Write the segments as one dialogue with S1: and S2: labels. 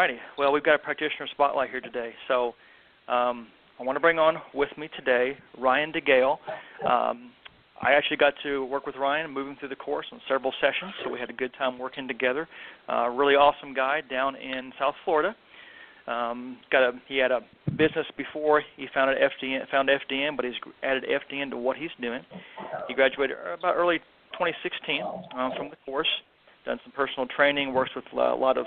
S1: righty. Well, we've got a practitioner spotlight here today. So I want to bring on with me today Ryan Degale. I actually got to work with Ryan moving through the course on several sessions, so we had a good time working together. Really awesome guy down in South Florida. He had a business before he found FDN, but he's added FDN to what he's doing. He graduated about early 2016 from the course, done some personal training, works with a lot of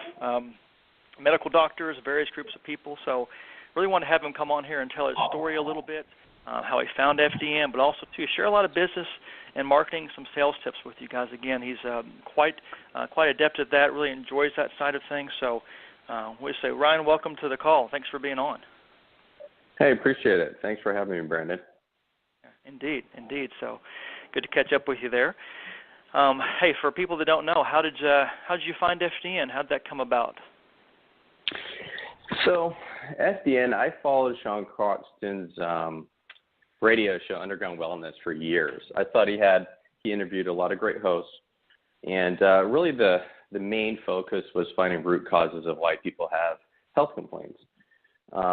S1: medical doctors, various groups of people. So really want to have him come on here and tell his story a little bit, how he found FDN, but also to share a lot of business and marketing, some sales tips with you guys. Again, he's quite adept at that, really enjoys that side of things. So we say, Ryan, welcome to the call. Thanks for being on.
S2: Hey, appreciate it. Thanks for having me, Brandon.
S1: Indeed. So good to catch up with you there. Hey, for people that don't know, how did you find FDN? How did that come about?
S2: So FDN, I followed Sean Croxton's radio show, Underground Wellness, for years. I thought he interviewed a lot of great hosts, and really the main focus was finding root causes of why people have health complaints,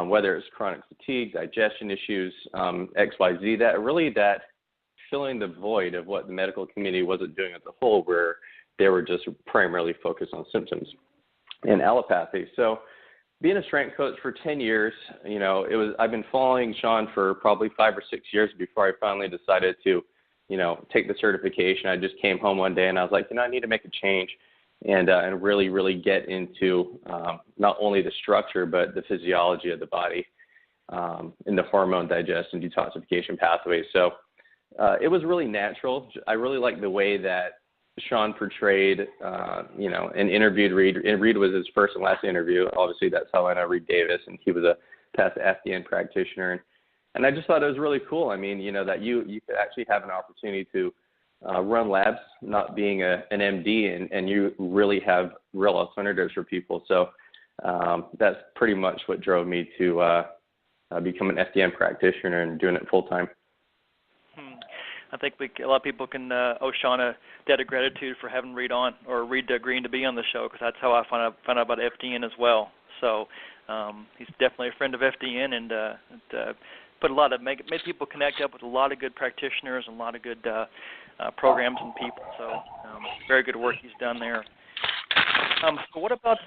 S2: whether it's chronic fatigue, digestion issues, XYZ, that filling the void of what the medical community wasn't doing as a whole, where they were just primarily focused on symptoms and allopathy. So being a strength coach for 10 years, I've been following Sean for probably 5 or 6 years before I finally decided to, take the certification. I just came home one day and I was like, I need to make a change and really, really get into not only the structure, but the physiology of the body and the hormone digestion detoxification pathways. So it was really natural. I really liked the way that Sean portrayed, and interviewed Reed. And Reed was his first and last interview. Obviously, that's how I know Reed Davis, and he was a past FDN practitioner. And I just thought it was really cool. I mean, that you could actually have an opportunity to run labs, not being an MD, and you really have real alternatives for people. So that's pretty much what drove me to become an FDN practitioner and doing it full time.
S1: I think a lot of people can owe Sean a debt of gratitude for having Reed on, or Reed agreeing to be on the show, because that's how I found out about FDN as well. So he's definitely a friend of FDN, and made people connect up with a lot of good practitioners and a lot of good programs and people. So very good work he's done there. So what about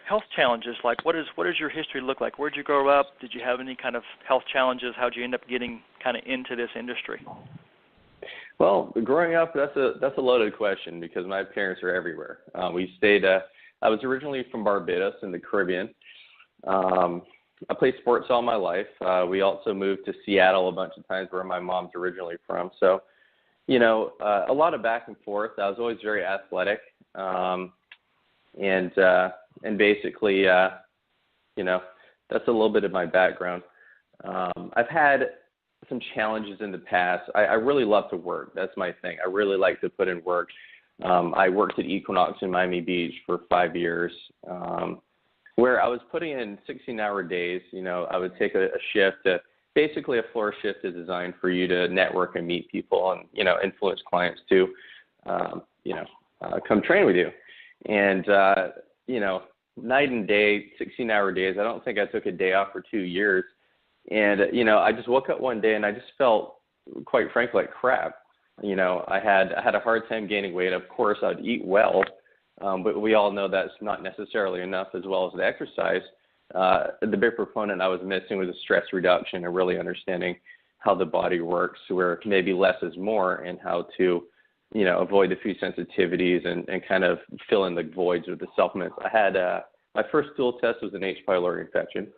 S1: health challenges? Like, what does your history look like? Where did you grow up? Did you have any kind of health challenges? How did you end up getting kind of into this industry?
S2: Well, growing up, that's a loaded question because my parents are everywhere. I was originally from Barbados in the Caribbean. I played sports all my life. We also moved to Seattle a bunch of times, where my mom's originally from. So, a lot of back and forth. I was always very athletic, and basically, that's a little bit of my background. I've had some challenges in the past. I really love to work. That's my thing. I really like to put in work. I worked at Equinox in Miami Beach for 5 years, where I was putting in 16-hour days. I would take a shift. Basically, a floor shift is designed for you to network and meet people and, influence clients to, come train with you. And, night and day, 16-hour days. I don't think I took a day off for 2 years. And, I just woke up one day and I just felt, quite frankly, like crap. I had a hard time gaining weight. Of course, I'd eat well, but we all know that's not necessarily enough, as well as the exercise. The big proponent I was missing was a stress reduction and really understanding how the body works, where maybe less is more, and how to, avoid the food sensitivities and kind of fill in the voids with the supplements. I had my first stool test was an H. pylori infection.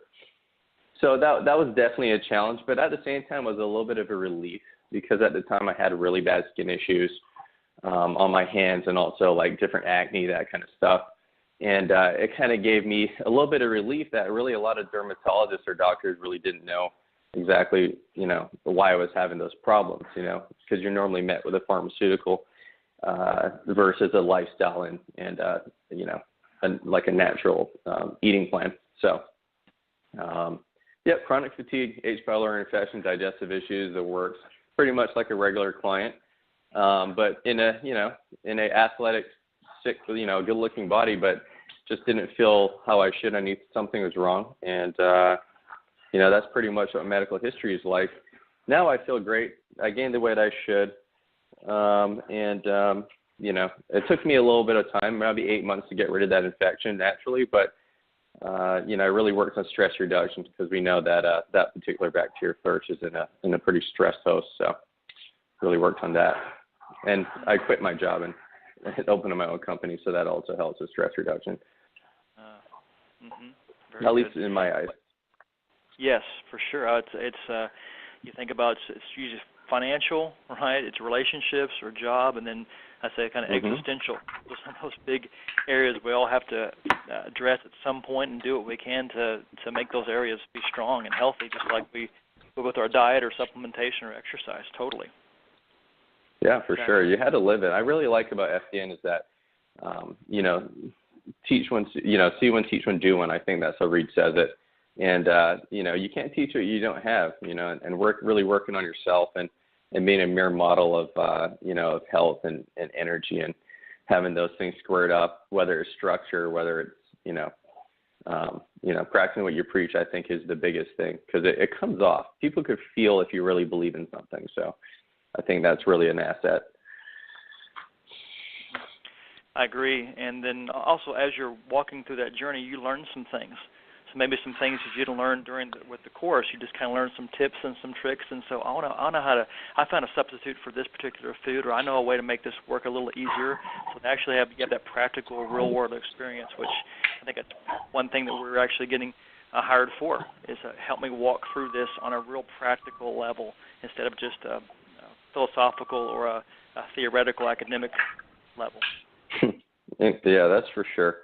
S2: So that was definitely a challenge, but at the same time was a little bit of a relief, because at the time I had really bad skin issues on my hands, and also like different acne, that kind of stuff. And it kind of gave me a little bit of relief that really a lot of dermatologists or doctors really didn't know exactly, why I was having those problems, because you're normally met with a pharmaceutical versus a lifestyle and like a natural eating plan. So, chronic fatigue, H. pylori infection, digestive issues, that works pretty much like a regular client, but in a athletic, sick, good-looking body. But just didn't feel how I should. I knew something was wrong. And, that's pretty much what medical history is like. Now I feel great. I gained the weight I should. It took me a little bit of time, maybe 8 months to get rid of that infection naturally. But, I really worked on stress reduction because we know that that particular bacteria flourishes in a pretty stressed host. So really worked on that. And I quit my job and opened my own company, so that also helps with stress reduction. At least in my eyes.
S1: Yes, for sure. It's you think about it's usually financial, right? It's relationships or job, and then I say kind of existential. Those are those big areas we all have to address at some point and do what we can to make those areas be strong and healthy, just like we do with our diet or supplementation or exercise. Totally.
S2: Yeah, for sure. You had to live it. I really like about FDN is that, teach one, see one, teach one, do one. I think that's how Reed says it. And, you can't teach what you don't have, and really working on yourself and being a mere model of, of health and energy and having those things squared up, whether it's structure, whether it's, practicing what you preach, I think is the biggest thing because it comes off. People could feel if you really believe in something. So I think that's really an asset.
S1: I agree. And then also as you're walking through that journey, you learn some things. So maybe some things that you didn't learn with the course, you just kind of learn some tips and some tricks. And so I know how to, I found a substitute for this particular food, or I know a way to make this work a little easier. So to actually have that practical real world experience, which I think that's one thing that we're actually getting hired for, is help me walk through this on a real practical level instead of just a philosophical or a theoretical academic level.
S2: Yeah, that's for sure.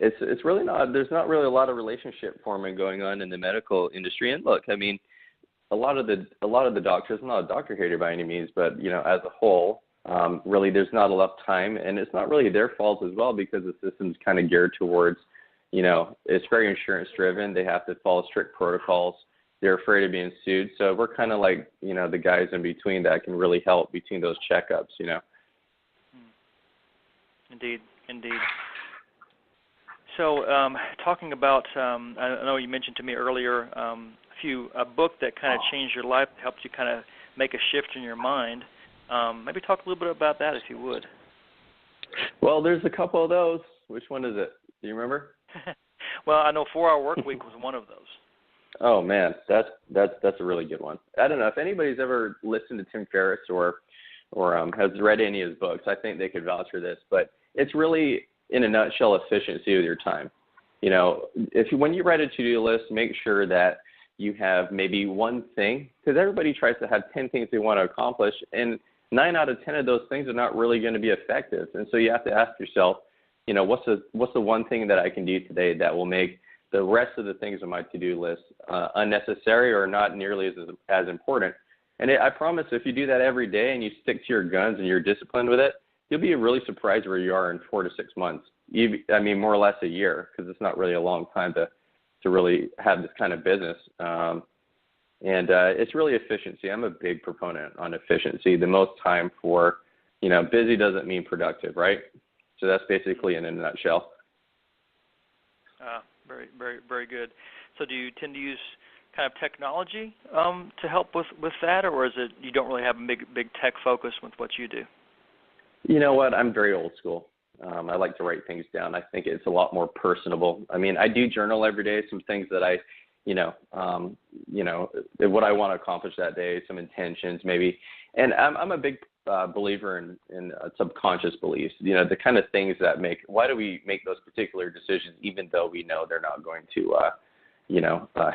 S2: It's really not. There's not really a lot of relationship forming going on in the medical industry. And look, I mean, a lot of the doctors. I'm not a doctor hater by any means, but as a whole, really, there's not enough time, and it's not really their fault as well because the system's kind of geared towards, it's very insurance driven. They have to follow strict protocols. They're afraid of being sued. So we're kind of like, the guys in between that can really help between those checkups.
S1: Indeed. So talking about, I know you mentioned to me earlier a book that kind of changed your life, helped you kind of make a shift in your mind. Maybe talk a little bit about that if you would.
S2: Well, there's a couple of those. Which one is it? Do you remember?
S1: Well, I know 4-Hour Workweek was one of those.
S2: Oh man, that's a really good one. I don't know if anybody's ever listened to Tim Ferriss or has read any of his books. I think they could vouch for this, but it's really, in a nutshell, efficiency with your time. When you write a to-do list, make sure that you have maybe one thing, because everybody tries to have 10 things they want to accomplish, and 9 out of 10 of those things are not really going to be effective. And so you have to ask yourself, what's the one thing that I can do today that will make the rest of the things on my to-do list unnecessary or not nearly as important. And I promise if you do that every day and you stick to your guns and you're disciplined with it, you'll be really surprised where you are in 4 to 6 months. More or less a year, because it's not really a long time to really have this kind of business. It's really efficiency. I'm a big proponent on efficiency. The most time for, busy doesn't mean productive, right? So that's basically in a nutshell.
S1: Very, very, very good. So do you tend to use kind of technology to help with that, or is it you don't really have a big tech focus with what you do?
S2: You know what? I'm very old school. I like to write things down. I think it's a lot more personable. I mean, I do journal every day, some things that I, what I want to accomplish that day, some intentions maybe. And I'm a big believer in subconscious beliefs, the kind of things that why do we make those particular decisions even though we know they're not going to,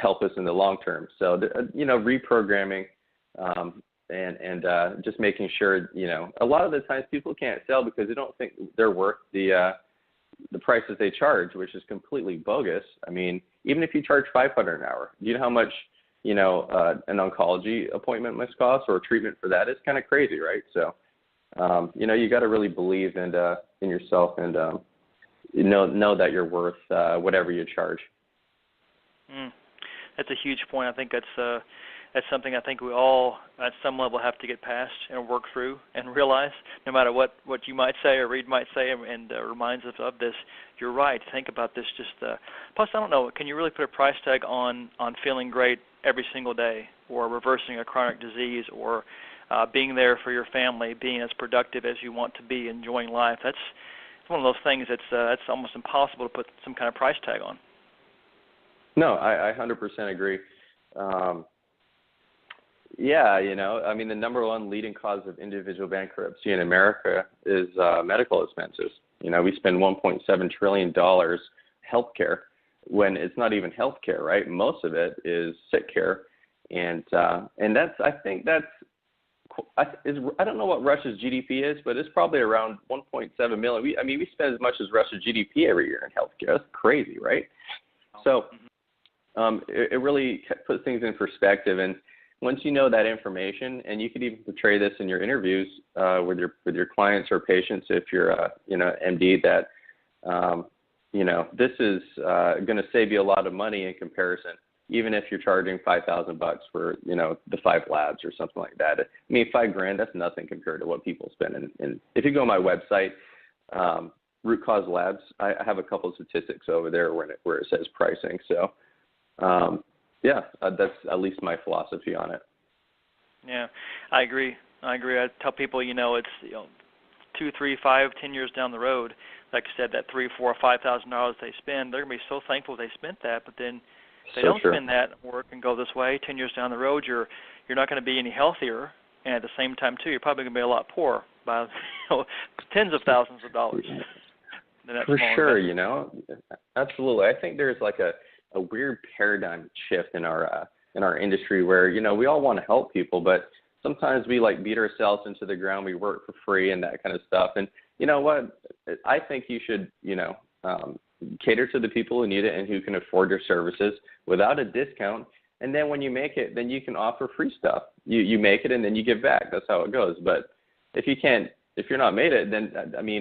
S2: help us in the long term. So, reprogramming and just making sure, a lot of the times people can't sell because they don't think they're worth the prices they charge, which is completely bogus. I mean, even if you charge $500 an hour, do you know how much, an oncology appointment must cost or treatment for that? It's kind of crazy, right? So, you got to really believe in yourself and know that you're worth whatever you charge.
S1: that's a huge point. I think that's something I think we all at some level have to get past and work through and realize, no matter what you might say or Reed might say, and reminds us of this. You're right. Think about this. Plus, I don't know. Can you really put a price tag on feeling great every single day, or reversing a chronic disease, or being there for your family, being as productive as you want to be, enjoying life? That's one of those things that's almost impossible to put some kind of price tag on.
S2: No, I 100% agree. Yeah, I mean, the number one leading cause of individual bankruptcy in America is medical expenses. We spend $1.7 trillion healthcare when it's not even healthcare, right? Most of it is sick care, and I don't know what Russia's GDP is, but it's probably around 1.7 million. We spend as much as Russia's GDP every year in healthcare. That's crazy, right? So it really puts things in perspective, and once you know that information, and you could even portray this in your interviews with your clients or patients, if you're a MD, that this is going to save you a lot of money in comparison, even if you're charging $5,000 for the 5 labs or something like that. I mean, $5,000, that's nothing compared to what people spend. And if you go on my website, Root Cause Labs, I have a couple of statistics over there where it says pricing. So. That's at least my philosophy on it. Yeah,
S1: I agree. I tell people, it's 2, 3, 5, 10 years down the road, like I said, that $3,000, $4,000, $5,000 they spend, they're gonna be so thankful they spent that. But then if they don't spend that and work and go this way, 10 years down the road, you're not going to be any healthier, and at the same time too, you're probably going to be a lot poorer by tens of thousands of dollars.
S2: For sure, absolutely. I think there's like a weird paradigm shift in our industry where we all want to help people, but sometimes we beat ourselves into the ground. We work for free and that kind of stuff. And you know what? I think you should cater to the people who need it and who can afford your services without a discount. And then when you make it, then you can offer free stuff. You make it and then you give back. That's how it goes. But if you're not made it, then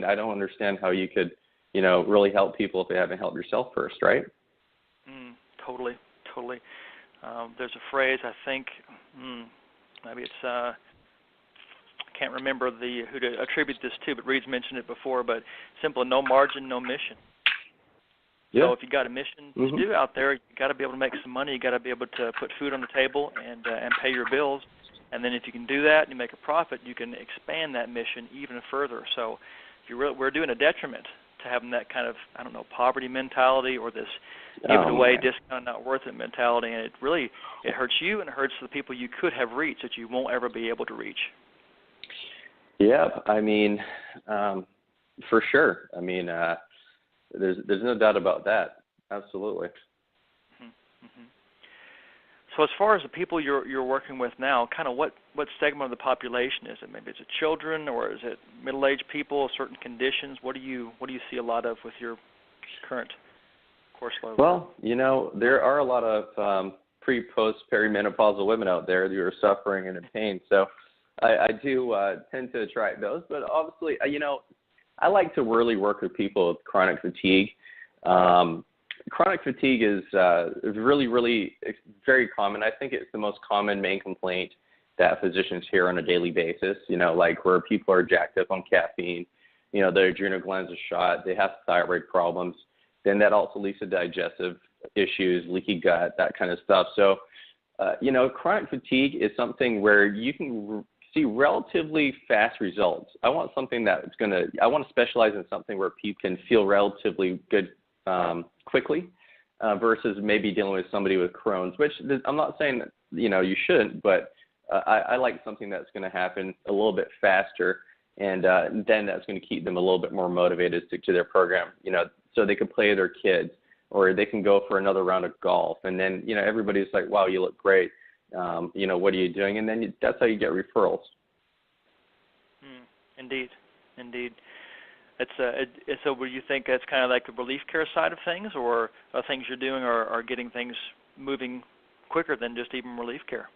S2: I don't understand how you could really help people if they haven't helped yourself first, right?
S1: Totally. There's a phrase, I think, maybe it's, I can't remember who to attribute this to, but Reed's mentioned it before, but simple, no margin, no mission. Yeah. So if you got a mission to do out there, you got to be able to make some money. You got to be able to put food on the table and pay your bills. And then if you can do that and you make a profit, you can expand that mission even further. So we're doing a detriment to having that kind of, poverty mentality or this give it away, discount, not worth it mentality, and it hurts you and it hurts the people you could have reached that you won't ever be able to reach.
S2: Yeah, for sure. There's no doubt about that. Absolutely.
S1: So as far as the people you're working with now, kind of what segment of the population is it? Maybe is it children or is it middle-aged people, certain conditions? What do you see a lot of with your current course load?
S2: Well, there are a lot of pre-post perimenopausal women out there who are suffering and in pain. So I do tend to attract those. But obviously, I like to really work with people with chronic fatigue. Chronic fatigue is really, really very common. I think it's the most common main complaint that physicians hear on a daily basis, where people are jacked up on caffeine, their adrenal glands are shot, they have thyroid problems. Then that also leads to digestive issues, leaky gut, that kind of stuff. So, chronic fatigue is something where you can see relatively fast results. I want to specialize in something where people can feel relatively good quickly versus maybe dealing with somebody with Crohn's, which I'm not saying that, you shouldn't, but I like something that's going to happen a little bit faster, and then that's going to keep them a little bit more motivated to stick to their program, so they can play with their kids or they can go for another round of golf. And then, everybody's like, wow, you look great. What are you doing? And then that's how you get referrals.
S1: Indeed. So would you think that's kind of like the relief care side of things, or things you're doing are getting things moving quicker than just even relief care?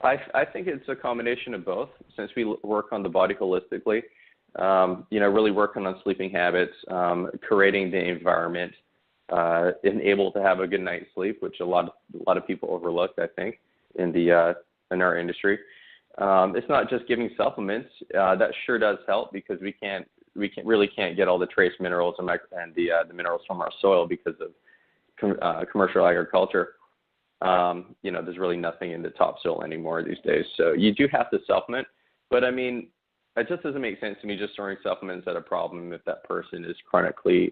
S2: I think it's a combination of both, since we work on the body holistically, really working on sleeping habits, creating the environment, and able to have a good night's sleep, which a lot of people overlooked, I think, in our industry. It's not just giving supplements. That sure does help because we really can't get all the trace minerals and the minerals from our soil because of commercial agriculture. There's really nothing in the topsoil anymore these days. So you do have to supplement, but I mean, it just doesn't make sense to me just throwing supplements at a problem if that person is chronically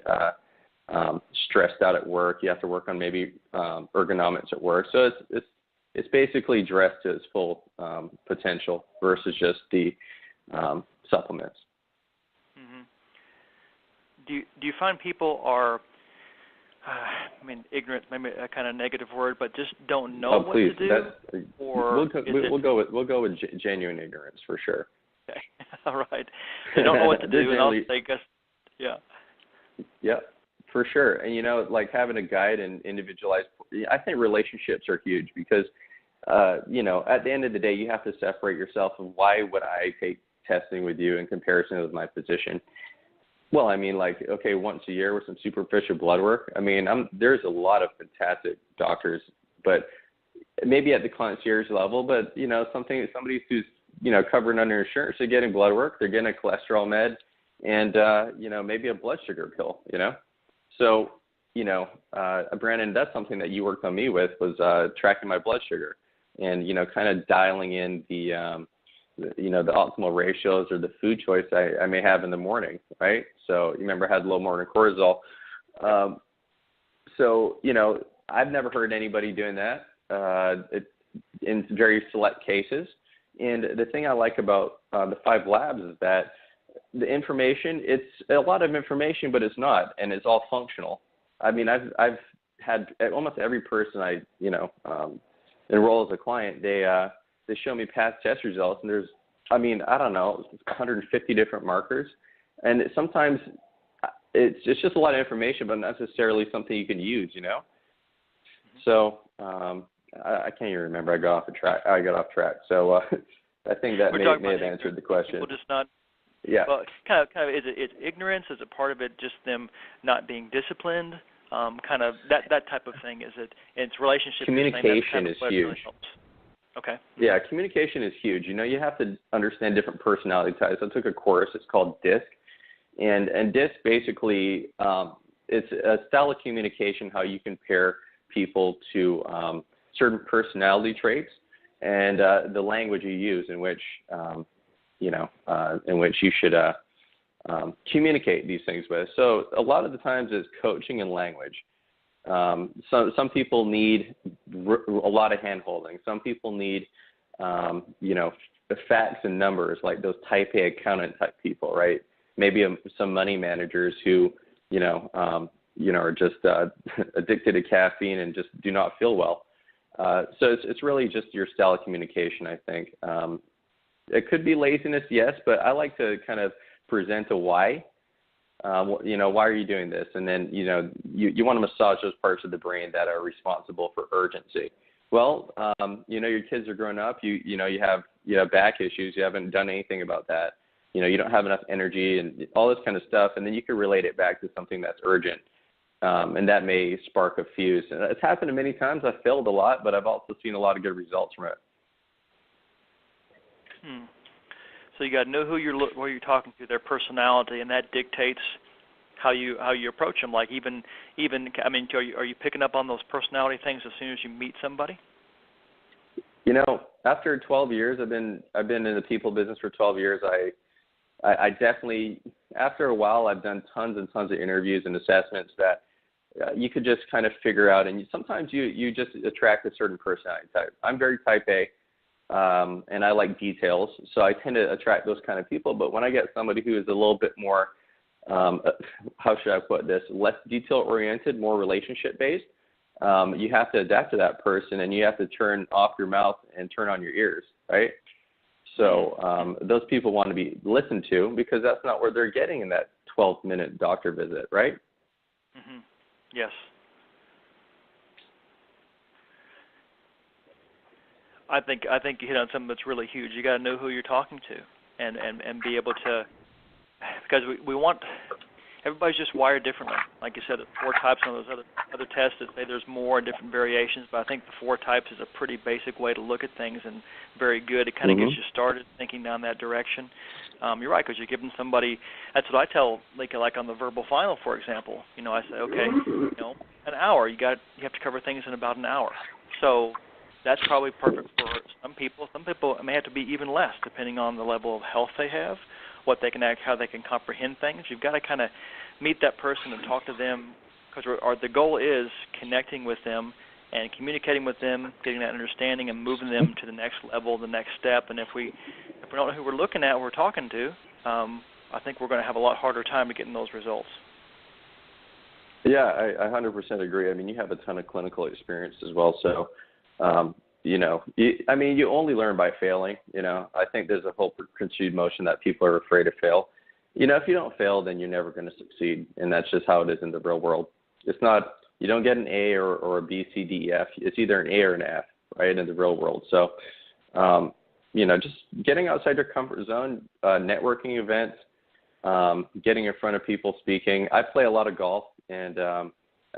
S2: stressed out at work. You have to work on maybe ergonomics at work. So it's basically dressed to its full potential versus just the supplements.
S1: Mm-hmm. Do you find people are, ignorant, maybe a kind of negative word, but just don't know what to do?
S2: We'll go with genuine ignorance for sure.
S1: Okay, all right. They don't know what to do, and I'll say, yeah. Yeah,
S2: for sure. And like having a guide and individualized. I think relationships are huge because, at the end of the day, you have to separate yourself of why would I take testing with you in comparison with my physician. Well, okay, once a year with some superficial blood work. There's a lot of fantastic doctors, but maybe at the concierge level. But somebody who's covered under insurance, they're getting blood work, they're getting a cholesterol med, and maybe a blood sugar pill. So Brandon, that's something that you worked on me with was tracking my blood sugar, and kind of dialing in the the optimal ratios or the food choice I may have in the morning, right? So you remember I had low morning cortisol. So I've never heard anybody doing that in very select cases. And the thing I like about the 5 labs is that the information, it's a lot of information, but it's not, and it's all functional. I've had almost every person I enroll as a client, they show me past test results, and there's, I don't know, 150 different markers, and sometimes it's just a lot of information, but not necessarily something you can use, So I can't even remember. I got off track. So I think that may have answered the question.
S1: People just not.
S2: Yeah.
S1: Well, kind of. Is it ignorance? Is it part of it just them not being disciplined? Kind of that type of thing. Is it? It's relationship.
S2: Communication is huge.
S1: Really helps. Okay.
S2: Yeah, communication is huge. You have to understand different personality types. I took a course. It's called DISC, and DISC basically it's a style of communication how you compare people to certain personality traits and the language you use in which you should communicate these things with. So a lot of the times it's coaching and language. Some people need a lot of hand-holding. Some people need, the facts and numbers, like those type A accountant type people, right? Maybe some money managers who, are just addicted to caffeine and just do not feel well. So it's really just your style of communication, I think. It could be laziness, yes, but I like to kind of present a why. Why are you doing this? And then, you want to massage those parts of the brain that are responsible for urgency. Well, your kids are growing up. You have back issues. You haven't done anything about that. You don't have enough energy and all this kind of stuff. And then you can relate it back to something that's urgent. And that may spark a fuse. And it's happened many times. I've failed a lot, but I've also seen a lot of good results from it.
S1: So you got to know who you're talking to, their personality, and that dictates how you approach them. Like even are you picking up on those personality things as soon as you meet somebody?
S2: After 12 years, I've been in the people business for 12 years. I definitely, after a while, I've done tons and tons of interviews and assessments that you could just kind of figure out. And sometimes you just attract a certain personality type. I'm very type A. And I like details, so I tend to attract those kind of people. But when I get somebody who is a little bit more, how should I put this, less detail-oriented, more relationship-based, you have to adapt to that person, and you have to turn off your mouth and turn on your ears, right? So those people want to be listened to because that's not where they're getting in that 12-minute doctor visit, right?
S1: Mm-hmm. Yes. I think you hit on something that's really huge. You got to know who you're talking to, and be able to, because we want, everybody's just wired differently. Like you said, 4 types on those other tests that say there's more different variations, but I think the 4 types is a pretty basic way to look at things and very good. It kind of gets you started thinking down that direction. You're right, because you're giving somebody, that's what I tell, like on the verbal final, for example. I say, okay, an hour, you have to cover things in about an hour. So that's probably perfect for some people. Some people it may have to be even less, depending on the level of health they have, what they can how they can comprehend things. You've got to kind of meet that person and talk to them, because the goal is connecting with them and communicating with them, getting that understanding, and moving them to the next level, the next step. And if we don't know who we're looking at, we're talking to, I think we're going to have a lot harder time to getting those results.
S2: Yeah, I 100% agree. I mean, you have a ton of clinical experience as well, so you only learn by failing. I think there's a whole preconceived notion that people are afraid to fail. If you don't fail, then you're never going to succeed, and that's just how it is in the real world. It's not, you don't get an A or a B, C, D, E, F. It's either an A or an F, right, in the real world. So, just getting outside your comfort zone, networking events, getting in front of people, speaking. I play a lot of golf, and I'm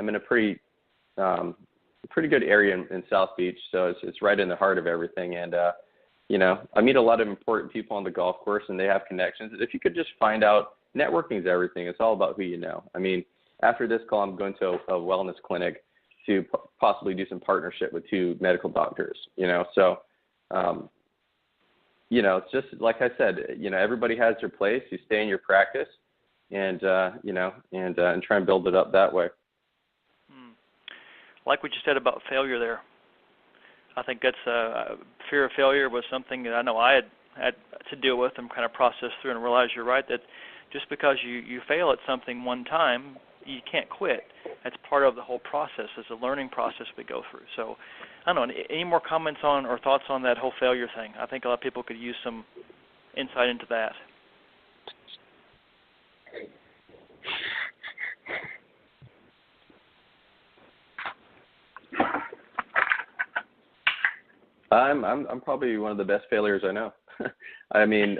S2: in a pretty good area in South Beach, so it's right in the heart of everything. And I meet a lot of important people on the golf course, and they have connections. If you could just find out, networking is everything. It's all about who you know. I mean, after this call, I'm going to a wellness clinic to possibly do some partnership with 2 medical doctors. So it's just like I said. Everybody has their place. You stay in your practice, and and try and build it up that way.
S1: Like what you said about failure there. I think that's fear of failure was something that I know I had to deal with and kind of process through and realize you're right, that just because you fail at something one time, you can't quit. That's part of the whole process. It's a learning process we go through. So I don't know, any more comments on or thoughts on that whole failure thing? I think a lot of people could use some insight into that.
S2: I'm probably one of the best failures I know. I mean,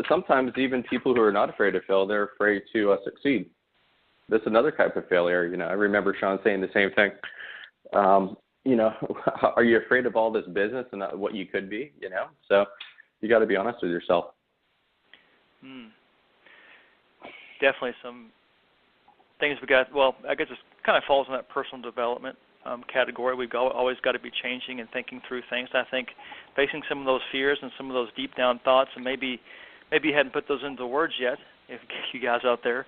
S2: sometimes even people who are not afraid to fail, they're afraid to succeed. That's another type of failure. I remember Sean saying the same thing. Are you afraid of all this business and what you could be? So you got to be honest with yourself.
S1: Definitely some things we got. Well, I guess it kind of falls in that personal development category. We've always got to be changing and thinking through things. I think facing some of those fears and some of those deep down thoughts, and maybe you hadn't put those into words yet, if you guys out there.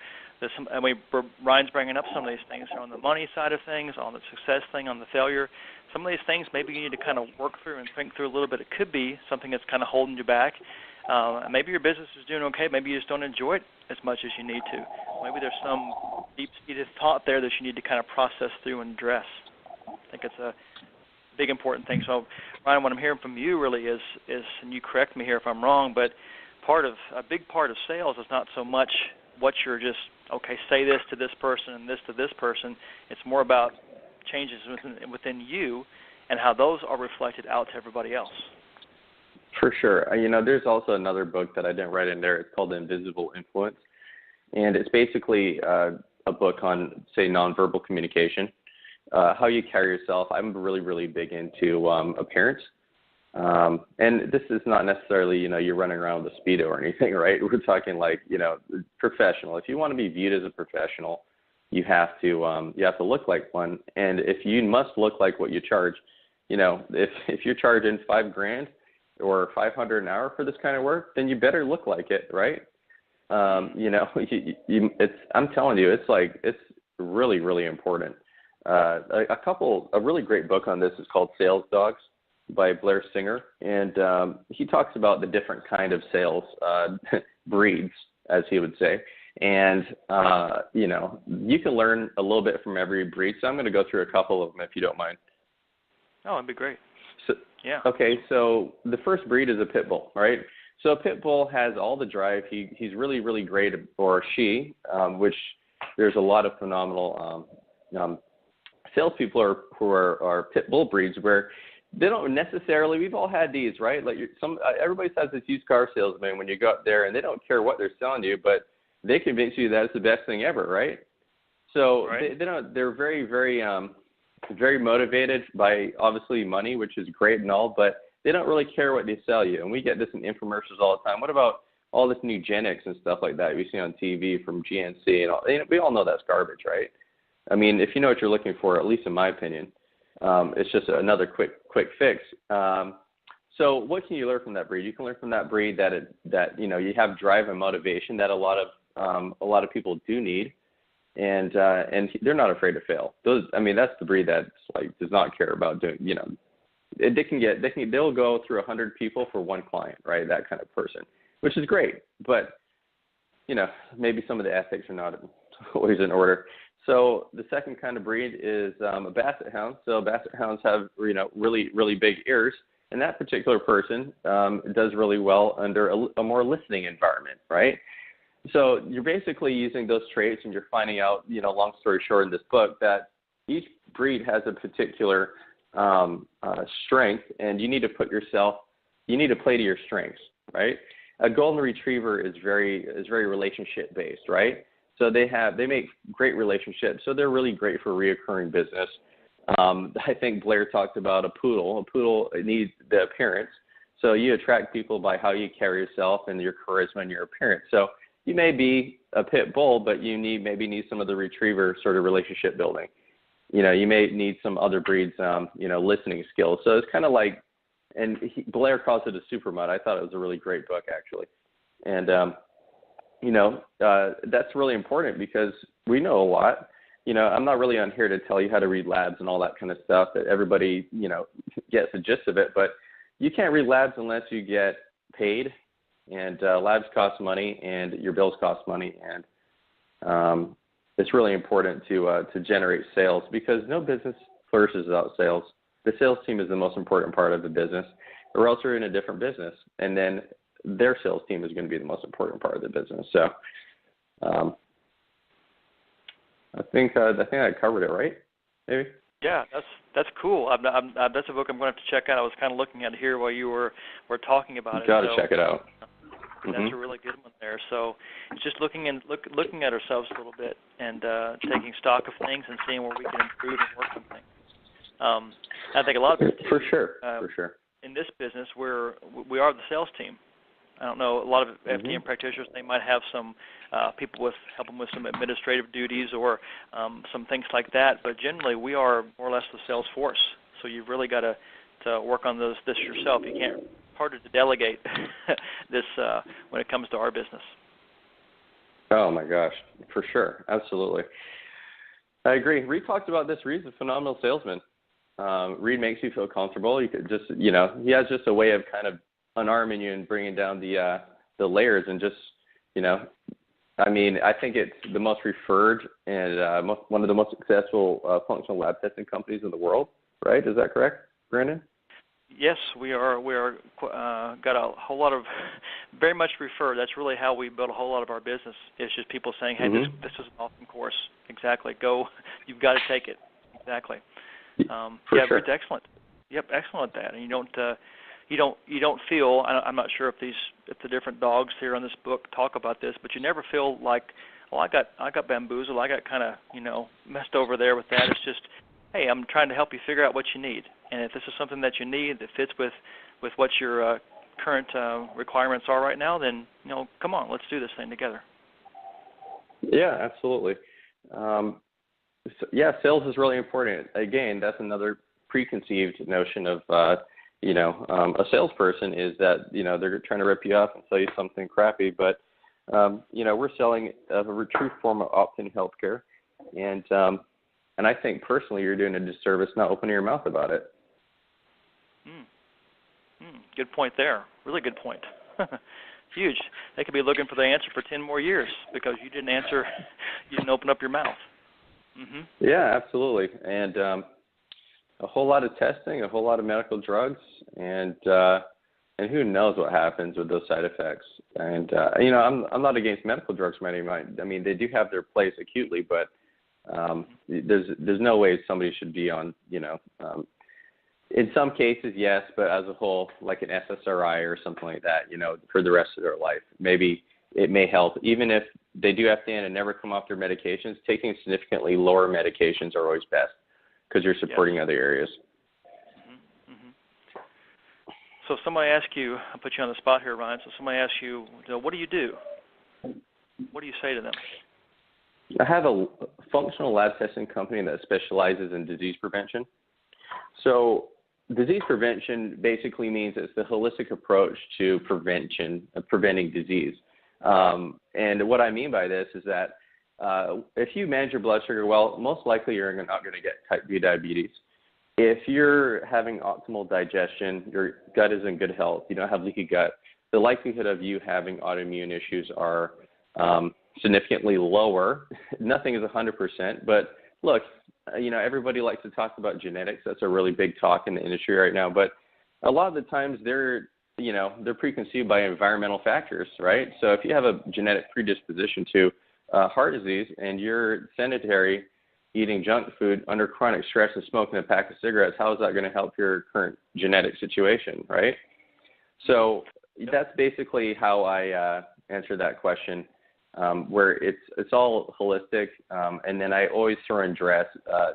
S1: Ryan's bringing up some of these things on the money side of things, on the success thing, on the failure. Some of these things maybe you need to kind of work through and think through a little bit. It could be something that's kind of holding you back. Maybe your business is doing okay. Maybe you just don't enjoy it as much as you need to. Maybe there's some deep-seated thought there that you need to kind of process through and address. I think it's a big important thing. So, Ryan, what I'm hearing from you really is, and you correct me here if I'm wrong, but a big part of sales is not so much what you're just, okay, say this to this person and this to this person. It's more about changes within you and how those are reflected out to everybody else.
S2: For sure. There's also another book that I didn't write in there. It's called The Invisible Influence. And it's basically a book on, say, nonverbal communication, how you carry yourself. I'm really, really big into appearance. And this is not necessarily, you're running around with a Speedo or anything, right? We're talking like, professional. If you want to be viewed as a professional, you have to look like one. And if you must look like what you charge, if you're charging $5,000 or $500 an hour for this kind of work, then you better look like it, right? I'm telling you, it's really, really important. A really great book on this is called Sales Dogs by Blair Singer, and he talks about the different kind of sales breeds, as he would say. And, you can learn a little bit from every breed. So I'm going to go through a couple of them if you don't mind.
S1: Oh, that'd be great.
S2: So,
S1: yeah.
S2: Okay, so the first breed is a pit bull, right? So a pit bull has all the drive. He's really, really great, or she, which there's a lot of phenomenal salespeople who are pit bull breeds where they don't necessarily. We've all had these, right? Like everybody says this used car salesman when you go up there and they don't care what they're selling you, but they convince you that it's the best thing ever, right? So
S1: right.
S2: they're very, very, very motivated by obviously money, which is great and all, but they don't really care what they sell you. And we get this in infomercials all the time. What about all this eugenics and stuff like that we see on TV from GNC and all? We all know that's garbage, right? I mean, if you know what you're looking for, at least in my opinion, it's just another quick fix. So what can you learn from that breed? You can learn from that breed that you know, you have drive and motivation that a lot of people do need, and they're not afraid to fail. That's the breed that's like does not care about doing, you know, they'll go through 100 people for one client, right? That kind of person, which is great, but you know, maybe some of the ethics are not always in order. So the second kind of breed is a basset hound. So basset hounds have, you know, really, really big ears, and that particular person does really well under a more listening environment, right? So you're basically using those traits, and you're finding out, you know, long story short in this book, that each breed has a particular strength, and you need to play to your strengths, right? A golden retriever is very relationship based, right? So they make great relationships, so they're really great for reoccurring business. I think Blair talked about a poodle. A poodle needs the appearance, so you attract people by how you carry yourself and your charisma and your appearance. So you may be a pit bull, but you maybe need some of the retriever sort of relationship building. You know, you may need some other breeds, you know, listening skills. So it's kind of like, and Blair calls it a super mud. I thought it was a really great book, actually. And, you know, that's really important because we know a lot. You know, I'm not really on here to tell you how to read labs and all that kind of stuff that everybody, you know, gets the gist of it. But you can't read labs unless you get paid. And labs cost money, and your bills cost money. And it's really important to generate sales because no business flourishes without sales. The sales team is the most important part of the business, or else you're in a different business. And then their sales team is going to be the most important part of the business. So I think I covered it, right? Maybe.
S1: Yeah, that's cool. That's a book I'm going to have to check out. I was kind of looking at it here while you were talking about it.
S2: You got to check it out.
S1: That's a really good one there. So it's just looking at ourselves a little bit and taking stock of things and seeing where we can improve and work on things. I think a lot of people
S2: for sure.
S1: In this business, we are the sales team. I don't know, a lot of FDN practitioners, they might have some people help them with some administrative duties or some things like that, but generally we are more or less the sales force. So you've really got to work on this yourself. You can't harder to delegate this when it comes to our business.
S2: Oh my gosh, for sure, absolutely. I agree. Reed talked about this. Reed's a phenomenal salesman. Reed makes you feel comfortable. You could just, you know, he has just a way of kind of unarming you and bringing down the layers and just, you know, I mean, I think it's the most referred and one of the most successful functional lab testing companies in the world, right? Is that correct, Brandon?
S1: Yes, we are got a whole lot of very much referred. That's really how we build a whole lot of our business. It's just people saying, "Hey, this is an awesome course. Exactly. Go. You've got to take it." Exactly.
S2: For sure.
S1: It's excellent. Yep, excellent at that. And you don't feel. I'm not sure if the different dogs here on this book talk about this, but you never feel like, oh, I got bamboozled. I got kind of messed over there with that. It's just, hey, I'm trying to help you figure out what you need. And if this is something that you need that fits with what your current requirements are right now, then come on, let's do this thing together. Yeah,
S2: absolutely. Sales is really important. Again, that's another preconceived notion of a salesperson is that they're trying to rip you off and sell you something crappy. But we're selling a true form of opt-in healthcare, and I think personally you're doing a disservice not opening your mouth about it.
S1: Good point there. Really good point. Huge. They could be looking for the answer for 10 more years because you didn't answer, you didn't open up your mouth.
S2: Yeah, absolutely. And a whole lot of testing, a whole lot of medical drugs, and who knows what happens with those side effects. And I'm not against medical drugs by any means. I mean, they do have their place acutely, but there's no way somebody should be on, in some cases, yes, but as a whole, like an SSRI or something like that, for the rest of their life. Maybe it may help, even if they do FDN and never come off their medications, taking significantly lower medications are always best because you're supporting other areas.
S1: So if somebody asks you, I'll put you on the spot here, Ryan. So somebody asks you, what do you do? What do you say to them?
S2: I have a functional lab testing company that specializes in disease prevention. So disease prevention basically means it's the holistic approach to preventing disease. And what I mean by this is that if you manage your blood sugar well, most likely you're not going to get type 2 diabetes. If you're having optimal digestion, your gut is in good health, you don't have leaky gut, the likelihood of you having autoimmune issues are significantly lower. Nothing is 100%, but look, everybody likes to talk about genetics. That's a really big talk in the industry right now, but a lot of the times they're preconceived by environmental factors, right? So if you have a genetic predisposition to heart disease and you're sedentary, eating junk food under chronic stress and smoking a pack of cigarettes, how is that going to help your current genetic situation, right? So that's basically how I answer that question, where it's all holistic, and then I always throw in dress.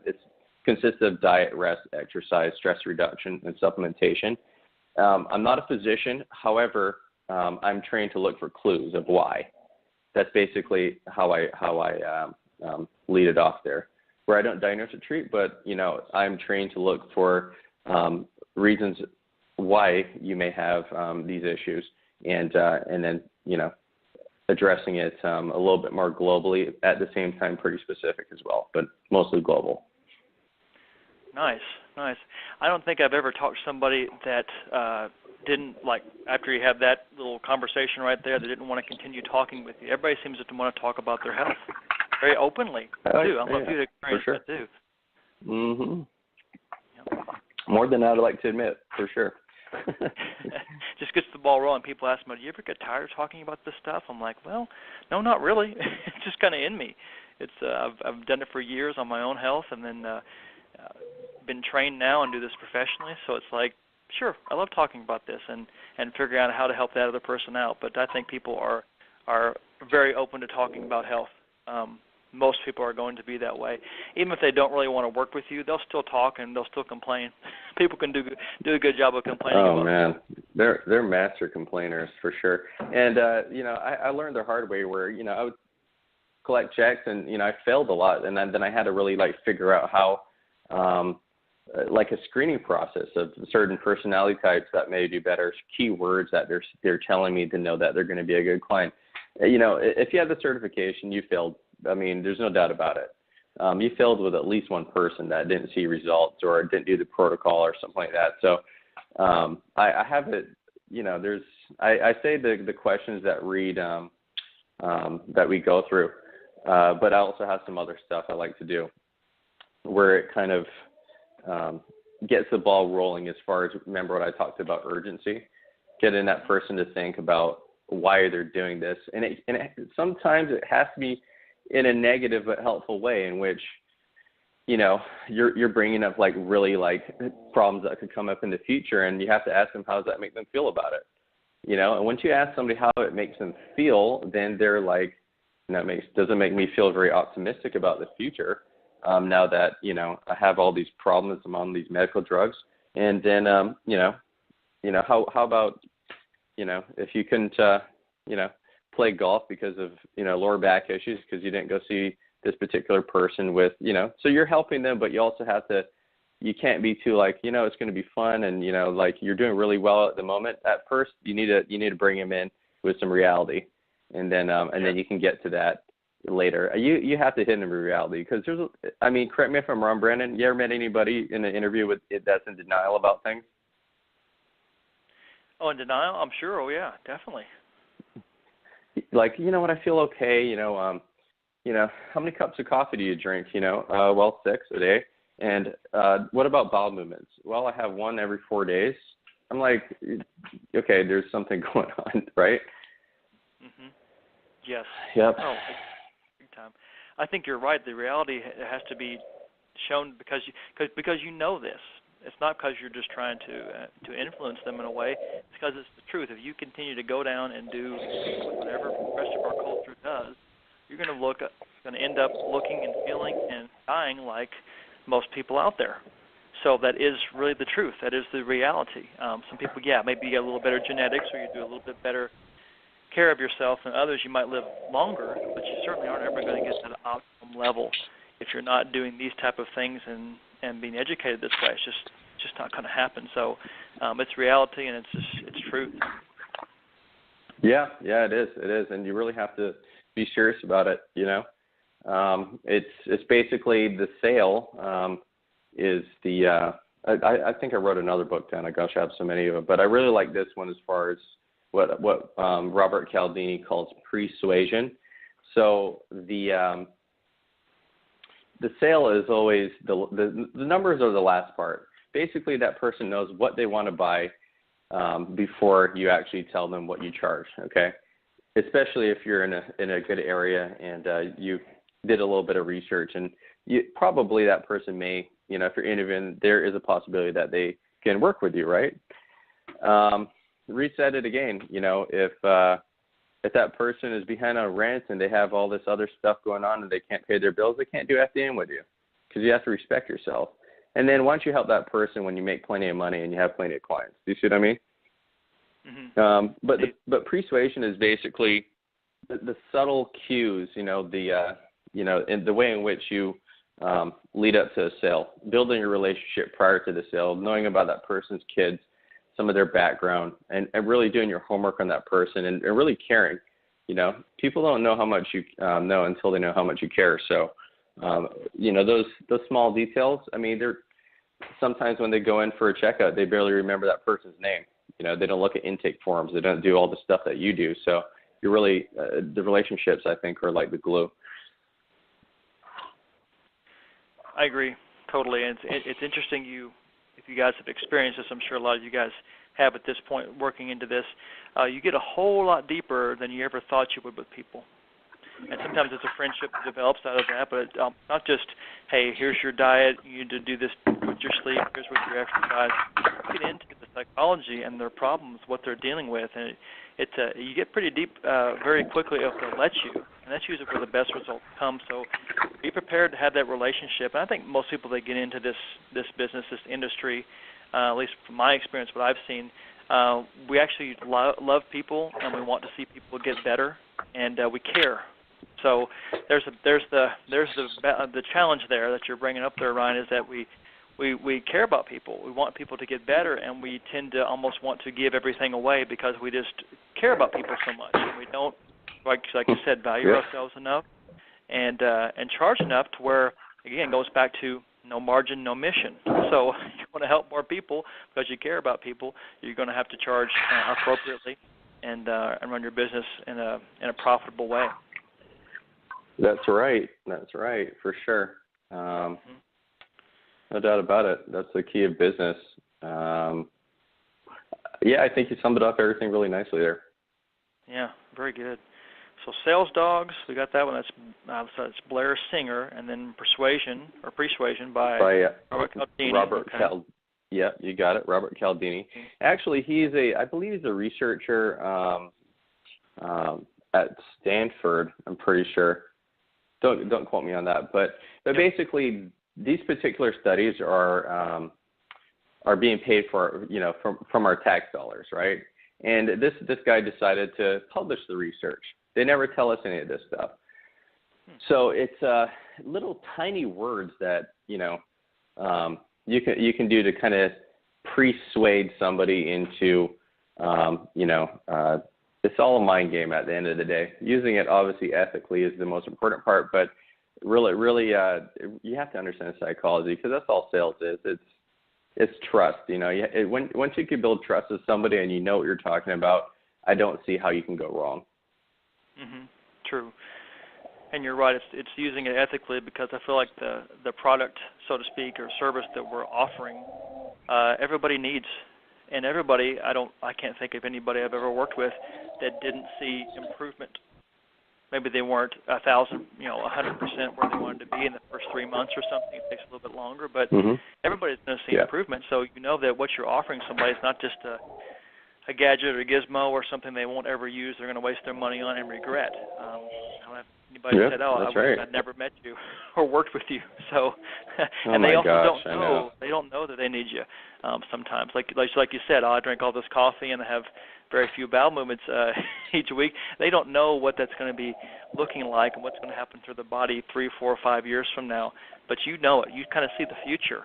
S2: It consists of diet, rest, exercise, stress reduction, and supplementation. I'm not a physician, however, I'm trained to look for clues of why. That's basically how I lead it off there, where I don't diagnose or treat, but I'm trained to look for reasons why you may have these issues, and then addressing it a little bit more globally, at the same time pretty specific as well, but mostly global.
S1: Nice. I don't think I've ever talked to somebody that didn't, like, after you have that little conversation right there, they didn't want to continue talking with you. Everybody seems to want to talk about their health very openly, too. I don't know if you'd experience that, too.
S2: Mm-hmm. Yep. More than I'd like to admit, for sure.
S1: Just gets the ball rolling. People ask me, do you ever get tired of talking about this stuff? I'm like, well, no, not really. It's just kind of in me. It's I've done it for years on my own health, and then been trained now and do this professionally. So it's like, sure, I love talking about this and figuring out how to help that other person out. But I think people are very open to talking about health. Most people are going to be that way. Even if they don't really want to work with you, they'll still talk and they'll still complain. People can do a good job of complaining.
S2: Oh man, they're master complainers for sure. And I learned the hard way where I would collect checks and I failed a lot, and then I had to really figure out how a screening process of certain personality types that may do better, keywords that they're telling me to know that they're going to be a good client. If you have the certification, you failed. I mean, there's no doubt about it. You failed with at least one person that didn't see results or didn't do the protocol or something like that. So I have it. I say the questions that read that we go through, but I also have some other stuff I like to do where it kind of gets the ball rolling as far as, remember what I talked about, urgency, getting that person to think about why they're doing this. And sometimes it has to be in a negative but helpful way, in which you're bringing up really problems that could come up in the future, and you have to ask them, how does that make them feel about it? And once you ask somebody how it makes them feel, then they're like, doesn't make me feel very optimistic about the future. Now that I have all these problems, I'm on these medical drugs, and then how about if you couldn't play golf because of lower back issues because you didn't go see this particular person with so you're helping them, but you also have to, you can't be too it's going to be fun and you're doing really well at the moment. At first you need to bring them in with some reality, and then you can get to that later. You have to hit them with reality, because correct me if I'm wrong, Brandon, you ever met anybody in an interview that's in denial about things?
S1: Oh, in denial? I'm sure. Oh yeah, definitely.
S2: What, I feel okay, how many cups of coffee do you drink? 6 a day. And what about bowel movements? Well, I have one every 4 days. I'm like, okay, there's something going on, right?
S1: Mhm. Yes.
S2: Yep.
S1: Oh, big time. I think you're right. The reality has to be shown because you know this. It's not because you're just trying to influence them in a way. It's because it's the truth. If you continue to go down and do whatever the rest of our culture does, you're going to end up looking and feeling and dying like most people out there. So that is really the truth. That is the reality. Some people, maybe you get a little better genetics, or you do a little bit better care of yourself than others. You might live longer, but you certainly aren't ever going to get to the optimum level if you're not doing these type of things and being educated this way. It's just not going to happen. So it's reality, and it's truth.
S2: Yeah, it is, and you really have to be serious about it. It's basically the sale is the. I think I wrote another book down. Gosh, I have so many of them, but I really like this one as far as what Robert Cialdini calls persuasion. So the sale is always the numbers are the last part. Basically, that person knows what they want to buy before you actually tell them what you charge. Okay, especially if you're in a good area and you did a little bit of research, and probably that person may, if you're interviewing, there is a possibility that they can work with you, right? Reset it again. If that person is behind on rent and they have all this other stuff going on and they can't pay their bills, they can't do FDN with you, because you have to respect yourself. And then once you help that person, when you make plenty of money and you have plenty of clients, do you see what I mean? Mm-hmm. But persuasion is basically the subtle cues, in the way in which you lead up to a sale, building a relationship prior to the sale, knowing about that person's kids, some of their background, and really doing your homework on that person and really caring. People don't know how much you know until they know how much you care. So, those small details, they're sometimes when they go in for a checkup, they barely remember that person's name. They don't look at intake forms. They don't do all the stuff that you do. So you're really, the relationships, I think, are like the glue.
S1: I agree totally. And it's interesting if you guys have experienced this, I'm sure a lot of you guys have at this point working into this, you get a whole lot deeper than you ever thought you would with people. And sometimes it's a friendship that develops out of that, but not just, hey, here's your diet, you need to do this with your sleep, here's with your exercise. You get into the psychology and their problems, what they're dealing with, and you get pretty deep very quickly if they'll let you, and that's usually where the best results come. So be prepared to have that relationship. And I think most people that get into this business, this industry, at least from my experience, what I've seen, we actually love people, and we want to see people get better, and we care. So there's the challenge there that you're bringing up there, Ryan, is that we care about people. We want people to get better, and we tend to almost want to give everything away because we just care about people so much. And we don't, like you said, value ourselves enough and charge enough to where, again, goes back to no margin, no mission. So you want to help more people because you care about people, you're going to have to charge appropriately and run your business in a profitable way.
S2: That's right, for sure. No doubt about it. That's the key of business. I think you summed it up everything really nicely there. Yeah,
S1: very good. So Sales Dogs, we got that one. That's Blair Singer, and then Persuasion by Robert Cialdini.
S2: Yeah, you got it, Robert Cialdini. Actually, I believe he's a researcher at Stanford. I'm pretty sure. Don't quote me on that, but basically these particular studies are being paid for, from our tax dollars, right? And this guy decided to publish the research. They never tell us any of this stuff. So it's little tiny words that you can do to kind of persuade somebody into it's all a mind game at the end of the day. Using it obviously ethically is the most important part, but really you have to understand psychology, because that's all sales is. It's trust. Once you can build trust with somebody and you know what you're talking about, I don't see how you can go wrong.
S1: Mm-hmm. True. And you're right. It's using it ethically, because I feel like the product, so to speak, or service that we're offering, everybody needs. And everybody, I can't think of anybody I've ever worked with that didn't see improvement. Maybe they weren't 100% where they wanted to be in the first 3 months or something. It takes a little bit longer, but everybody's going to see improvement. So you know that what you're offering somebody is not just a gadget or a gizmo or something they won't ever use. They're going to waste their money on and regret. Anybody
S2: Yep,
S1: said, "Oh, I
S2: that's
S1: wish
S2: right.
S1: I'd never met you or worked with you." So,
S2: Oh
S1: and they
S2: my
S1: also
S2: gosh,
S1: don't
S2: I
S1: know.
S2: know.
S1: They don't know that they need you sometimes. Like you said, oh, I drink all this coffee and I have very few bowel movements each week. They don't know what that's going to be looking like and what's going to happen to the body 3, 4, 5 years from now. But you know it. You kind of see the future.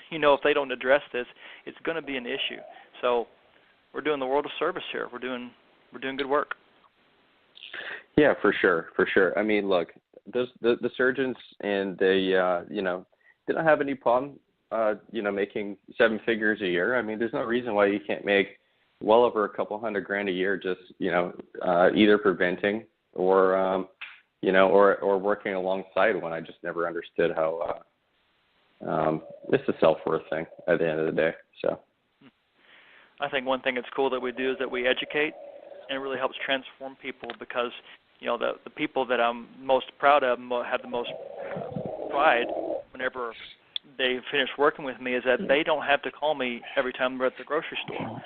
S1: You know, if they don't address this, it's going to be an issue. So, we're doing the world a service here. We're doing good work.
S2: Yeah, for sure. I mean, look, the surgeons and they, they don't have any problem, making 7 figures a year. I mean, there's no reason why you can't make well over a couple $100,000 a year just, either preventing or, or working alongside one. I just never understood how, it's a self-worth thing at the end of the day. So,
S1: I think one thing that's cool that we do is that we educate, and it really helps transform people because, the people that I'm most proud of and have the most pride whenever they finish working with me is that they don't have to call me every time they're at the grocery store,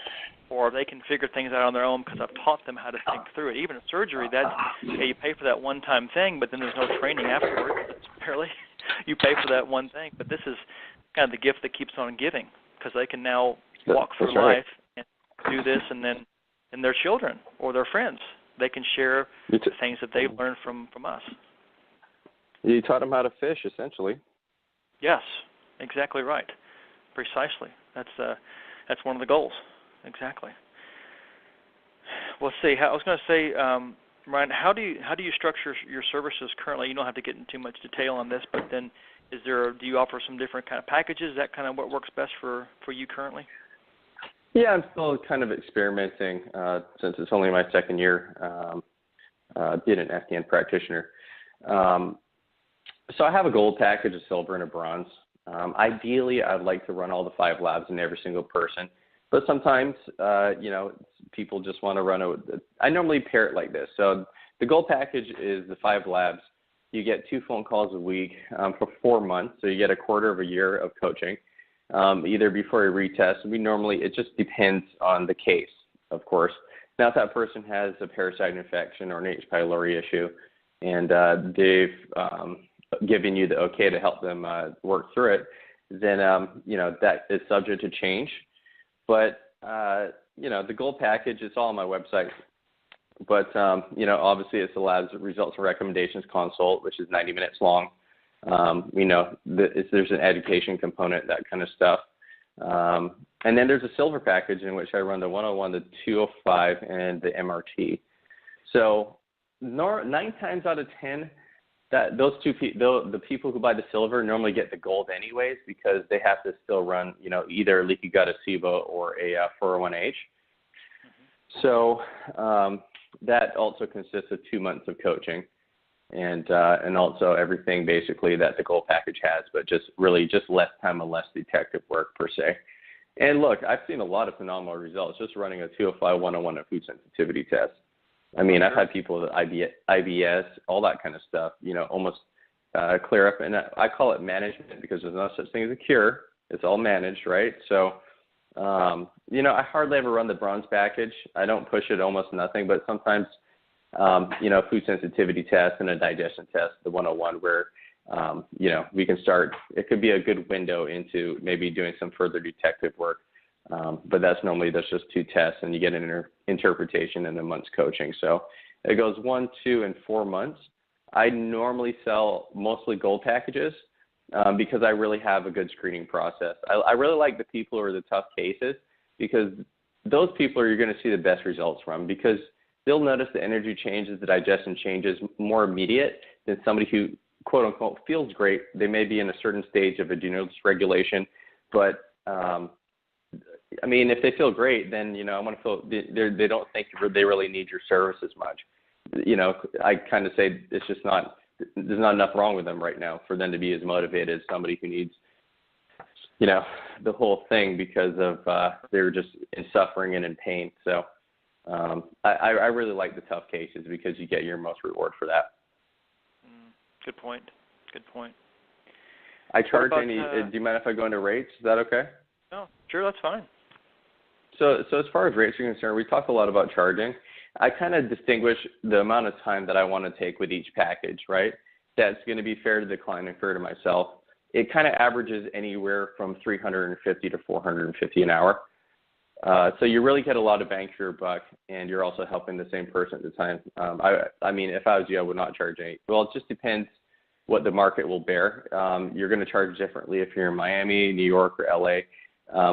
S1: or they can figure things out on their own because I've taught them how to think through it. Even in surgery, you pay for that one-time thing, but then there's no training afterwards. Apparently, you pay for that one thing, but this is kind of the gift that keeps on giving because they can now walk through life and do this, and then their children or their friends, they can share the things that they've learned from us.
S2: You taught them how to fish, essentially.
S1: Yes, exactly right. Precisely. That's one of the goals. Exactly. Well, let's see. I was going to say, Ryan, how do you structure your services currently? You don't have to get into too much detail on this, but then do you offer some different kind of packages? Is that kind of what works best for you currently?
S2: Yeah, I'm still kind of experimenting since it's only my second year being an FDN practitioner. So I have a gold package, a silver, and a bronze. Ideally, I'd like to run all the 5 labs in every single person. But sometimes, people just want to run I normally pair it like this. So the gold package is the 5 labs. You get 2 phone calls a week for 4 months. So you get a quarter of a year of coaching. Either before you retest. It just depends on the case, of course. Now, if that person has a parasite infection or an H. pylori issue, and they've given you the okay to help them work through it, then, that is subject to change. But, the gold package is all on my website. But, obviously it's the labs results and recommendations consult, which is 90 minutes long. There's an education component, that kind of stuff. And then there's a silver package in which I run the 101, the 205, and the MRT. So 9 times out of 10, the people who buy the silver normally get the gold anyways because they have to still run, either leaky gut, a SIBO, or a 401H. Mm-hmm. So that also consists of 2 months of coaching. And also everything basically that the gold package has, but just less time and less detective work per se. And look, I've seen a lot of phenomenal results just running a 205 101 a food sensitivity test. I mean, I've had people with IBS, all that kind of stuff, almost clear up. And I call it management because there's no such thing as a cure. It's all managed, right? So, I hardly ever run the bronze package. I don't push it almost nothing, but sometimes food sensitivity test and a digestion test, the 101, where, we can start. It could be a good window into maybe doing some further detective work. But that's just 2 tests, and you get an interpretation and a month's coaching. So it goes 1, 2, and 4 months. I normally sell mostly gold packages because I really have a good screening process. I really like the people who are the tough cases because those people are you're going to see the best results from because they'll notice the energy changes, the digestion changes more immediate than somebody who, quote unquote, feels great. They may be in a certain stage of adrenal dysregulation, but if they feel great, then, I want to feel they don't think they really need your service as much. I kind of say it's just there's not enough wrong with them right now for them to be as motivated as somebody who needs, the whole thing because of they're just in suffering and in pain. So I really like the tough cases because you get your most reward for that.
S1: Good point.
S2: I charge do you mind if I go into rates? Is that okay?
S1: No, sure, that's fine.
S2: So as far as rates are concerned, we talk a lot about charging. I kind of distinguish the amount of time that I want to take with each package, right? That's going to be fair to the client and fair to myself. It kind of averages anywhere from $350 to $450 an hour. So you really get a lot of bang for your buck, and you're also helping the same person at the time. I mean, if I was you, I would not charge any. Well, it just depends what the market will bear. You're going to charge differently if you're in Miami, New York, or LA.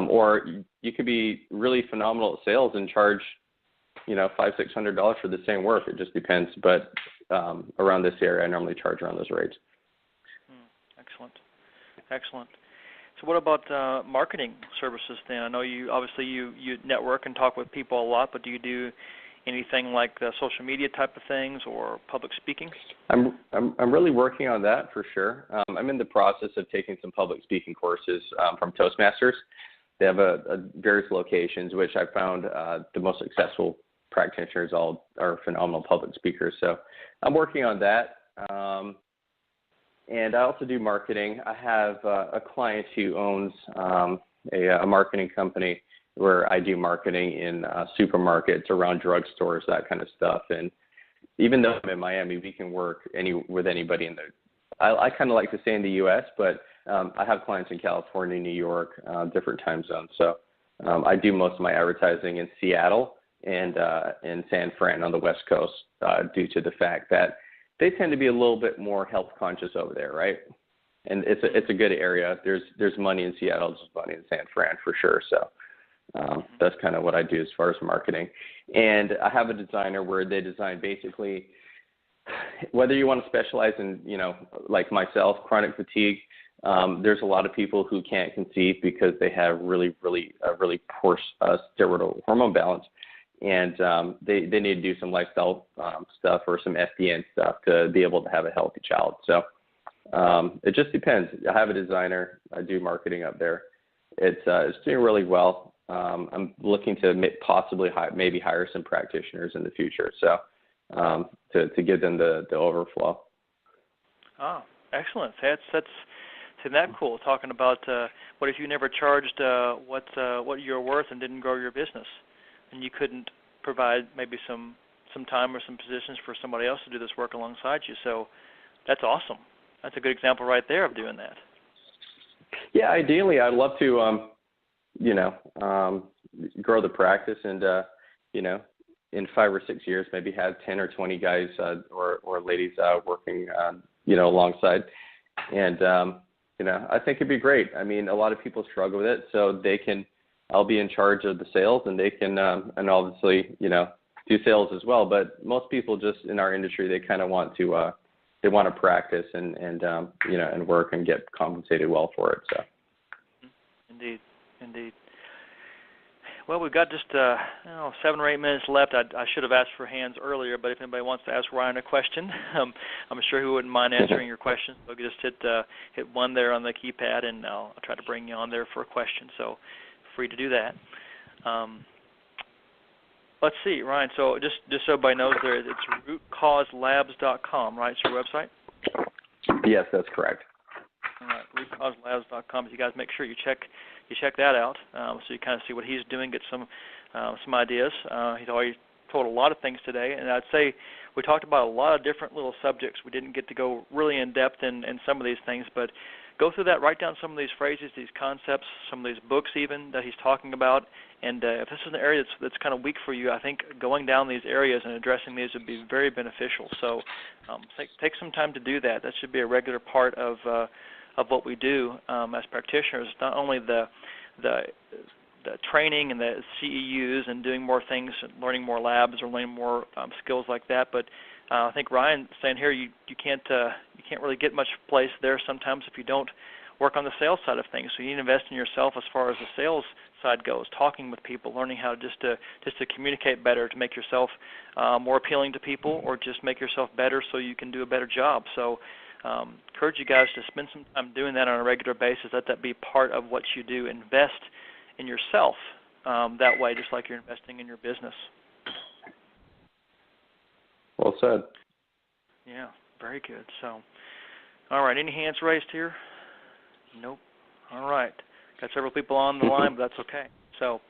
S2: Or you could be really phenomenal at sales and charge, $500-600 for the same work. It just depends. But around this area, I normally charge around those rates.
S1: Excellent. So what about marketing services then? I know you network and talk with people a lot, but do you do anything like social media type of things or public speaking?
S2: I'm really working on that for sure. I'm in the process of taking some public speaking courses from Toastmasters. They have various locations, which I found the most successful practitioners all are phenomenal public speakers. So I'm working on that. And I also do marketing. I have a client who owns a marketing company where I do marketing in supermarkets, around drugstores, that kind of stuff. And even though I'm in Miami, we can work with anybody in the. I kind of like to stay in the U.S., but I have clients in California, New York, different time zones. So I do most of my advertising in Seattle and in San Fran on the West Coast due to the fact that they tend to be a little bit more health conscious over there, right? And it's a good area. There's money in Seattle, there's money in San Fran for sure. So that's kind of what I do as far as marketing. And I have a designer where they design basically, whether you want to specialize in, like myself, chronic fatigue. There's a lot of people who can't conceive because they have really poor steroidal hormone balance. And they need to do some lifestyle stuff or some FDN stuff to be able to have a healthy child. So it just depends. I have a designer. I do marketing up there. It's doing really well. I'm looking to possibly maybe hire some practitioners in the future. So to give them the overflow.
S1: Oh, excellent. That's that cool. Talking about what if you never charged what you're worth and didn't grow your business, and you couldn't provide maybe some time or some positions for somebody else to do this work alongside you. So that's awesome. That's a good example right there of doing that.
S2: Yeah, ideally, I'd love to, grow the practice and, in 5 or 6 years, maybe have 10 or 20 guys or ladies working, alongside. And, I think it'd be great. I mean, a lot of people struggle with it, so I'll be in charge of the sales, and they can, and obviously, do sales as well. But most people just in our industry, they kind of want to, they want to practice and work and get compensated well for it. So.
S1: Indeed. Well, we've got just 7 or 8 minutes left. I should have asked for hands earlier, but if anybody wants to ask Ryan a question, I'm sure he wouldn't mind answering your question. So you just hit 1 there on the keypad, and I'll try to bring you on there for a question. So free to do that. Let's see, Ryan. So just so everybody knows, it's rootcauselabs.com, right? It's your website.
S2: Yes, that's correct.
S1: All right, rootcauselabs.com. So you guys make sure you check that out, so you kind of see what he's doing, get some ideas. He's already told a lot of things today, and I'd say we talked about a lot of different little subjects. We didn't get to go really in depth in some of these things, but go through that, write down some of these phrases, these concepts, some of these books even that he's talking about, and if this is an area that's kind of weak for you, I think going down these areas and addressing these would be very beneficial. So take some time to do that. That should be a regular part of what we do as practitioners. Not only the training and the CEUs and doing more things, learning more labs or learning more skills like that, but I think Ryan saying here you can't really get much place there sometimes if you don't work on the sales side of things. So you need to invest in yourself as far as the sales side goes, talking with people, learning how just to communicate better, to make yourself more appealing to people, or just make yourself better so you can do a better job. So encourage you guys to spend some time doing that on a regular basis. Let that be part of what you do. Invest in yourself that way, just like you're investing in your business.
S2: Well said.
S1: Yeah, very good. So, all right, any hands raised here? Nope. All right. Got several people on the line, but that's okay. So,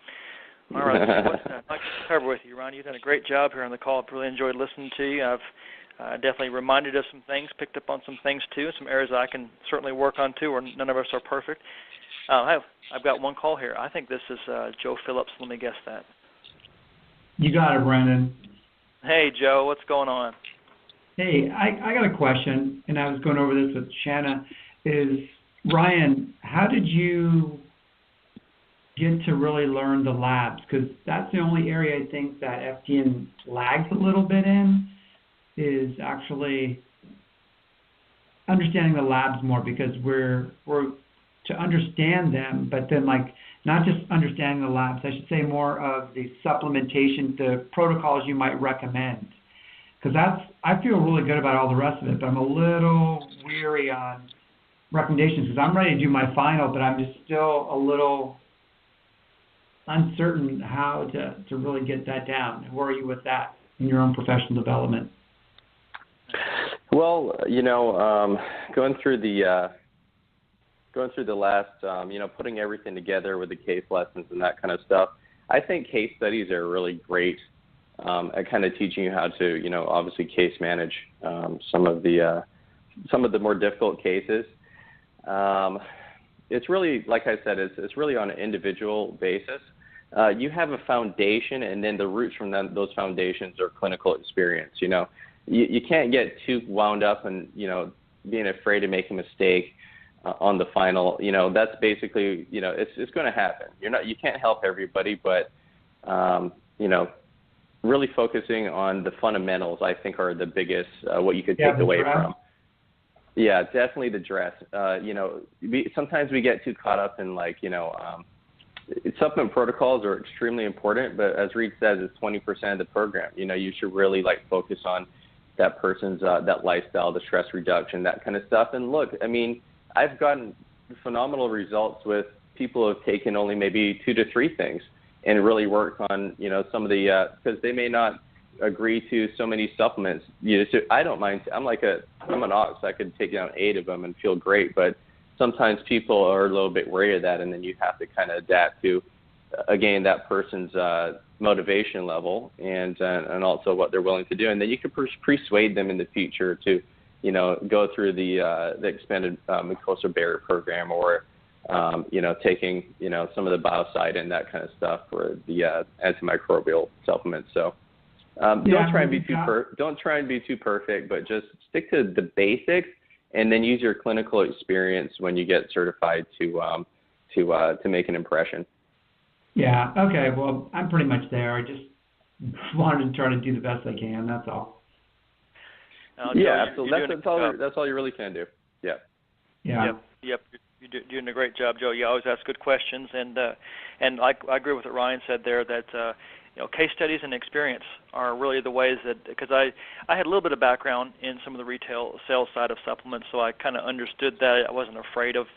S1: All right. So what I'd like to cover with you, Ron, you've done a great job here on the call. I've really enjoyed listening to you. I've definitely reminded of some things, picked up on some things too, some areas I can certainly work on too, where none of us are perfect. I've got one call here. I think this is Joe Phillips. Let me guess that.
S3: You got it, Brandon.
S1: Hey, Joe, what's going on?
S3: Hey, I got a question, and I was going over this with Shanna. Ryan, how did you get to really learn the labs? Because that's the only area I think that FDN lags a little bit in, is actually understanding the labs more, because we're to understand them, but then not just understanding the labs, I should say more of the supplementation, the protocols you might recommend. Because I feel really good about all the rest of it, but I'm a little weary on recommendations, because I'm ready to do my final, but I'm just still a little uncertain how to really get that down. Where are you with that in your own professional development?
S2: Well, going through the last, putting everything together with the case lessons and that kind of stuff, I think case studies are really great at kind of teaching you how to, obviously case manage some of the more difficult cases. It's really, like I said, it's really on an individual basis. You have a foundation, and then the roots from those foundations are clinical experience. You can't get too wound up and, being afraid to make a mistake on the final. That's basically, it's going to happen. You can't help everybody, but, really focusing on the fundamentals, I think, are the biggest, what you could take away from. Yeah, definitely the dress. Sometimes we get too caught up in supplement protocols are extremely important, but as Reed says, it's 20% of the program. You should really focus on that person's that lifestyle, the stress reduction, that kind of stuff. And look, I've gotten phenomenal results with people who have taken only maybe 2 to 3 things and really worked on some of the because they may not agree to so many supplements. So I don't mind. I'm an ox. I could take down 8 of them and feel great, but sometimes people are a little bit wary of that, and then you have to kind of adapt to, again, that person's motivation level and also what they're willing to do, and then you can persuade them in the future to, go through the expanded mucosal barrier program, or taking some of the biocide and that kind of stuff for the antimicrobial supplements. So don't try and be too perfect, but just stick to the basics, and then use your clinical experience when you get certified to make an impression.
S3: Yeah. Okay. Well, I'm pretty much there. I just wanted to try to do the best I can. That's all.
S2: Yeah, absolutely. That's all you really can do. Yeah.
S3: Yeah.
S1: Yep. You're doing a great job, Joe. You always ask good questions, and I agree with what Ryan said there, that case studies and experience are really the ways that, because I had a little bit of background in some of the retail sales side of supplements, so I kind of understood that. I wasn't afraid of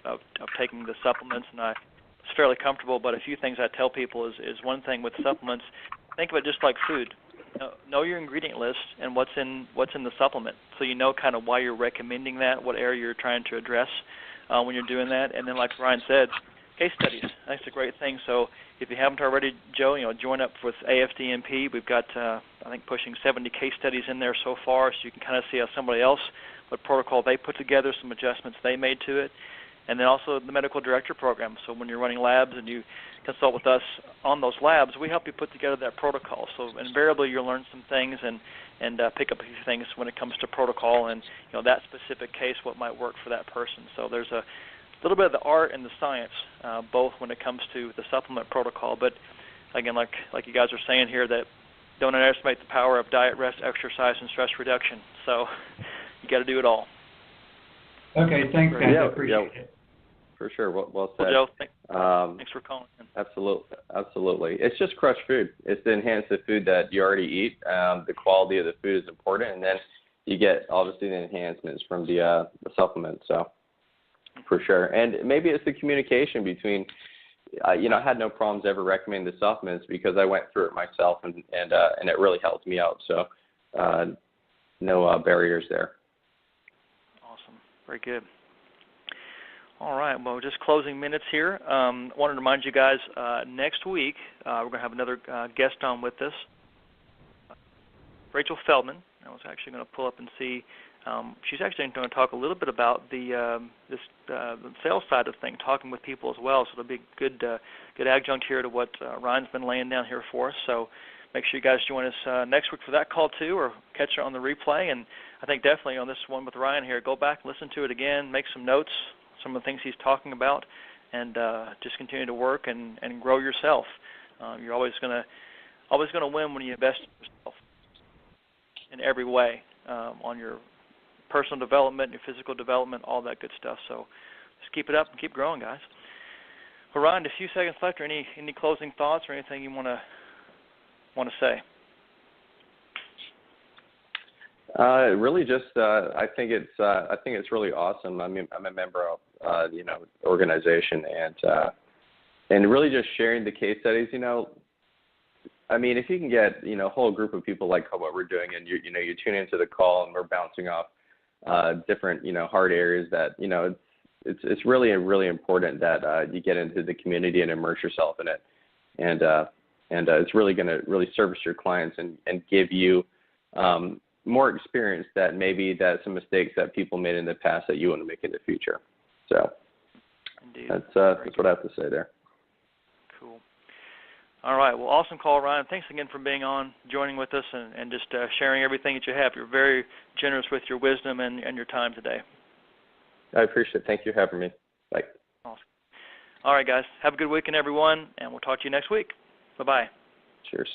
S1: taking the supplements, and I was fairly comfortable. But a few things I tell people is one thing with supplements, think of it just like food. Know your ingredient list and what's in the supplement, so you know kind of why you're recommending that, what area you're trying to address when you're doing that. And then, like Ryan said, case studies. That's a great thing. So if you haven't already, Joe, join up with FDN-P. We've got, I think, pushing 70 case studies in there so far, so you can kind of see how somebody else, what protocol they put together, some adjustments they made to it. And then also the medical director program. So when you're running labs and you consult with us on those labs, we help you put together that protocol. So invariably you'll learn some things and pick up a few things when it comes to protocol and that specific case, what might work for that person. So there's a little bit of the art and the science, both when it comes to the supplement protocol. But again, like you guys are saying here, that don't underestimate the power of diet, rest, exercise, and stress reduction. So you got to do it all.
S3: Okay, thanks, guys. I appreciate it.
S2: For sure. Well said.
S1: Well, Joe, thanks for calling in.
S2: Absolutely. It's just crushed food. It's to enhance the food that you already eat. The quality of the food is important, and then you get obviously the enhancements from the supplements. So for sure. And maybe it's the communication between. I had no problems ever recommending the supplements because I went through it myself, and it really helped me out. So no barriers there.
S1: Awesome. Very good. All right. Well, just closing minutes here. Wanted to remind you guys, next week we're going to have another guest on with us, Rachel Feldman. I was actually going to pull up and see. She's actually going to talk a little bit about the sales side of things, talking with people as well. So it'll be a good adjunct here to what Ryan's been laying down here for us. So make sure you guys join us next week for that call too, or catch her on the replay. And I think definitely on this one with Ryan here, go back, listen to it again, make some notes, some of the things he's talking about, and just continue to work and grow yourself. You're always going to win when you invest in yourself in every way, on your personal development, your physical development, all that good stuff. So just keep it up and keep growing, guys. Well, Ryan, a few seconds left. Or any closing thoughts or anything you want to say?
S2: Really, just I think it's really awesome. I mean, I'm a member of organization, and really just sharing the case studies. I mean, if you can get a whole group of people like what we're doing, and you tune into the call, and we're bouncing off different hard areas that it's really important that you get into the community and immerse yourself in it, and it's really going to really service your clients and give you more experience that maybe that some mistakes that people made in the past that you want to make in the future. So
S1: Indeed.
S2: That's what I have to say there.
S1: Cool. All right. Well, awesome call, Ryan. Thanks again for being on, joining with us, and just sharing everything that you have. You're very generous with your wisdom and your time today.
S2: I appreciate it. Thank you for having me. Bye.
S1: Awesome. All right, guys. Have a good weekend, everyone, and we'll talk to you next week. Bye-bye.
S2: Cheers.